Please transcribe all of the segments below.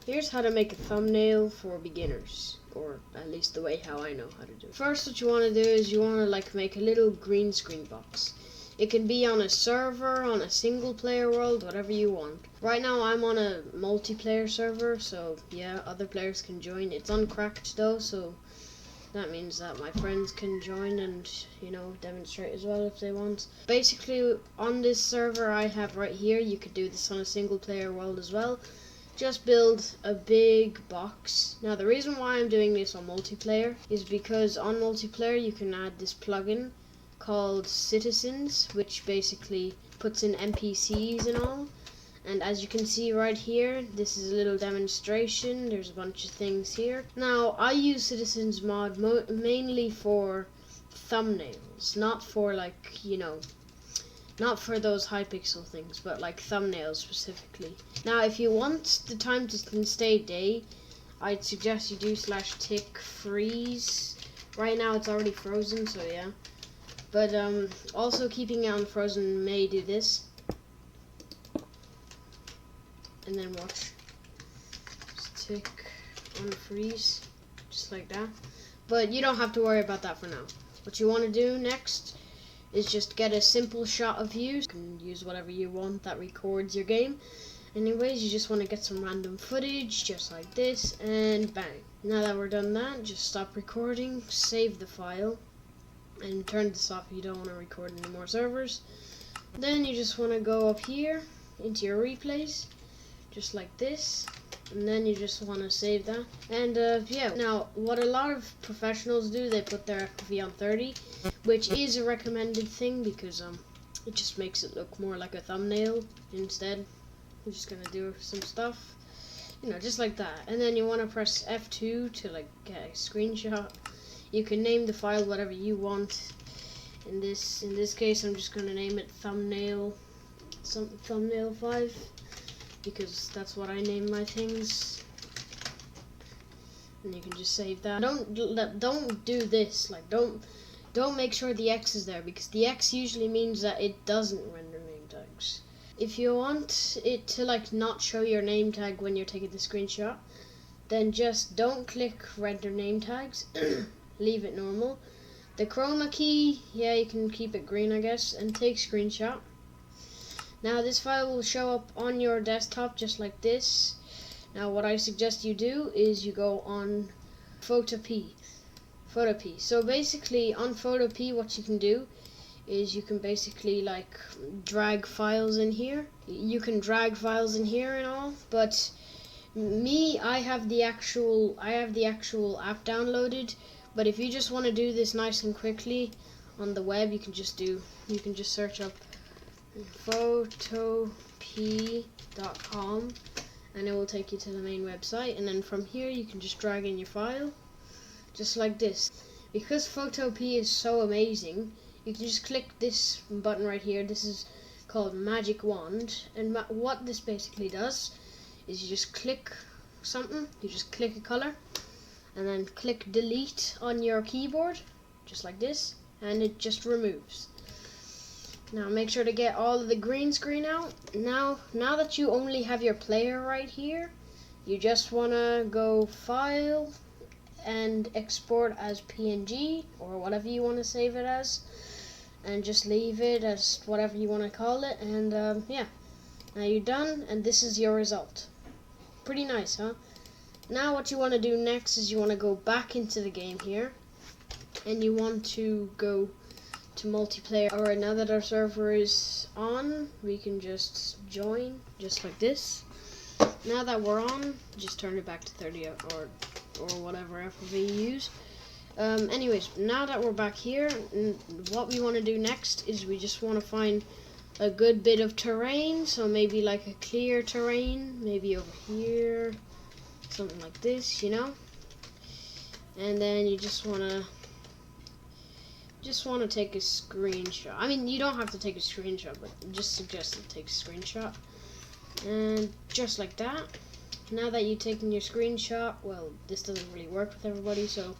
Here's how to make a thumbnail for beginners, or at least the way how I know how to do it. First, what you want to do is you want to make a little green screen box. It can be on a server, on a single player world, whatever you want. Right now I'm on a multiplayer server, so yeah, other players can join. It's uncracked though, so that means that my friends can join and, demonstrate as well if they want. Basically, on this server I have right here, you could do this on a single player world as well. Just build a big box. Now the reason why I'm doing this on multiplayer is because on multiplayer you can add this plugin called Citizens, which basically puts in NPCs and all. And as you can see right here, this is a little demonstration. There's a bunch of things here. Now I use Citizens mod mainly for thumbnails, not for not for those Hypixel things, but like thumbnails specifically. Now if you want the time to stay day, I'd suggest you do /tick freeze. Right now it's already frozen, so yeah. But also keeping it unfrozen may do this. And then watch. Just tick unfreeze, just like that. But you don't have to worry about that for now. What you want to do next is just get a simple shot of you. You can use whatever you want that records your game. Anyways, you just want to get some random footage, just like this, and bang. Now that we're done that, just stop recording, save the file, and turn this off if you don't want to record any more servers. Then you just want to go up here into your replays, just like this, and then you just want to save that. And yeah, now what a lot of professionals do, they put their FOV on 30, which is a recommended thing because it just makes it look more like a thumbnail. Instead, I'm just gonna do some stuff, just like that. And then you want to press F2 to get a screenshot. You can name the file whatever you want. In this case, I'm just gonna name it thumbnail 5, because that's what I name my things. And you can just save that. Don't do this. Don't make sure the X is there, because the X usually means that it doesn't render name tags. If you want it to not show your name tag when you're taking the screenshot, then just don't click render name tags. Leave it normal. The chroma key, yeah, you can keep it green, I guess, and take screenshot. Now this file will show up on your desktop just like this. Now what I suggest you do is you go on Photopea. So basically on Photopea, what you can do is you can basically drag files in here. You can drag files in here and all, but I have the actual app downloaded. But if you just want to do this nice and quickly on the web, you can just search up photopea.com and it will take you to the main website, and then from here you can just drag in your file just like this. Because Photopea is so amazing, you can just click this button right here. This is called Magic Wand, and what this basically does is you just click something, you just click a color, and then click delete on your keyboard, just like this, and it just removes. Now make sure to get all of the green screen out. Now that you only have your player right here, you just want to go File and Export as PNG, or whatever you want to save it as, and just leave it as whatever you want to call it, and yeah. Now you're done, and this is your result. Pretty nice, huh? Now what you want to do next is you want to go back into the game here, and you want to go to multiplayer. Alright, now that our server is on, we can just join, just like this. Now that we're on, just turn it back to 30 or whatever FOV you use. Anyways, now that we're back here, what we want to do next is we just want to find a good bit of terrain, so maybe a clear terrain, maybe over here, something like this, and then you just want to take a screenshot. I mean, you don't have to take a screenshot, but just suggest to take a screenshot, and just like that. Now that you've taken your screenshot, well, this doesn't really work with everybody, so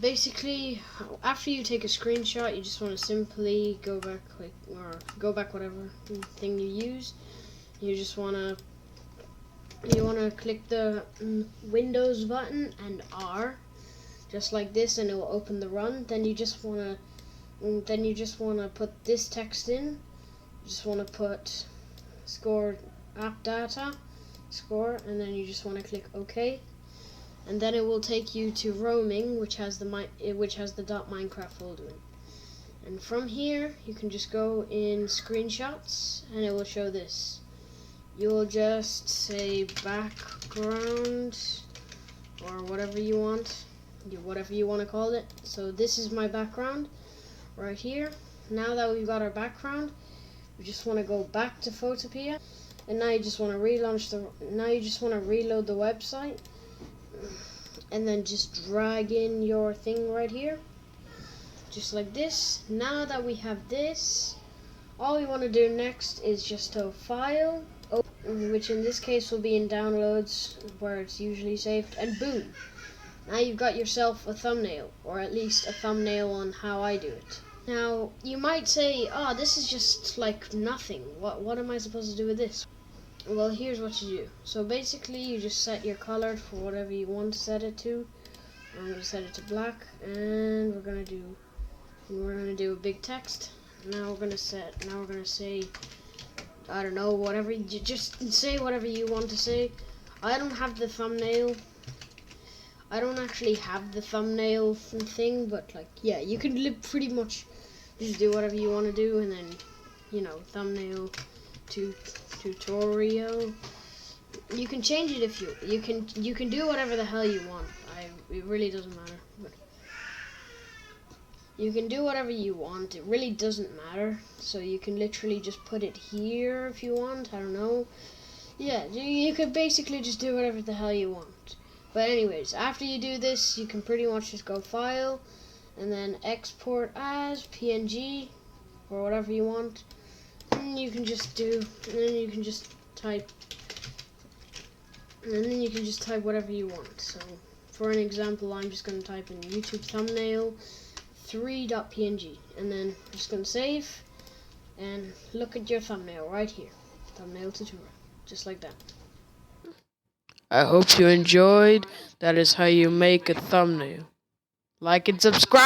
basically after you take a screenshot, you just want to simply go back whatever thing you use. You just want to You want to click the Windows button and R, just like this, and it will open the run. Then you just want to put this text in. You just want to put score app data score, and then you just want to click OK, and then it will take you to roaming, which has the .minecraft folder in. And from here you can just go in screenshots and it will show this. You'll just say background or whatever you want to call it. So this is my background right here. Now that we've got our background, we just want to go back to Photopea, and now you just want to reload the website, and then just drag in your thing right here, just like this. Now that we have this, all we want to do next is just to file, which in this case will be in downloads where it's usually saved, and boom, now you've got yourself a thumbnail, or at least a thumbnail on how I do it. Now you might say, oh, this is just like nothing, what am I supposed to do with this? Well, here's what you do. So basically you just set your color for whatever you want to set it to. I'm going to set it to black, and we're going to do a big text. Now we're going to say, I don't know, whatever, you just say whatever you want to say. I don't have the thumbnail. I don't actually have the thumbnail thing, but like, yeah, you can pretty much just do whatever you want to do, and then, thumbnail to tutorial. You can change it if you can do whatever the hell you want. It really doesn't matter. But you can do whatever you want. It really doesn't matter. So you can literally just put it here if you want. I don't know. Yeah, you could basically just do whatever the hell you want. But anyways, after you do this, you can pretty much just go file and then export as PNG or whatever you want. And you can just type whatever you want. So for an example, I'm just going to type in YouTube thumbnail 3.png, and then I'm just going to save, and look at your thumbnail right here, thumbnail tutorial, just like that. I hope you enjoyed. That is how you make a thumbnail. Like and subscribe!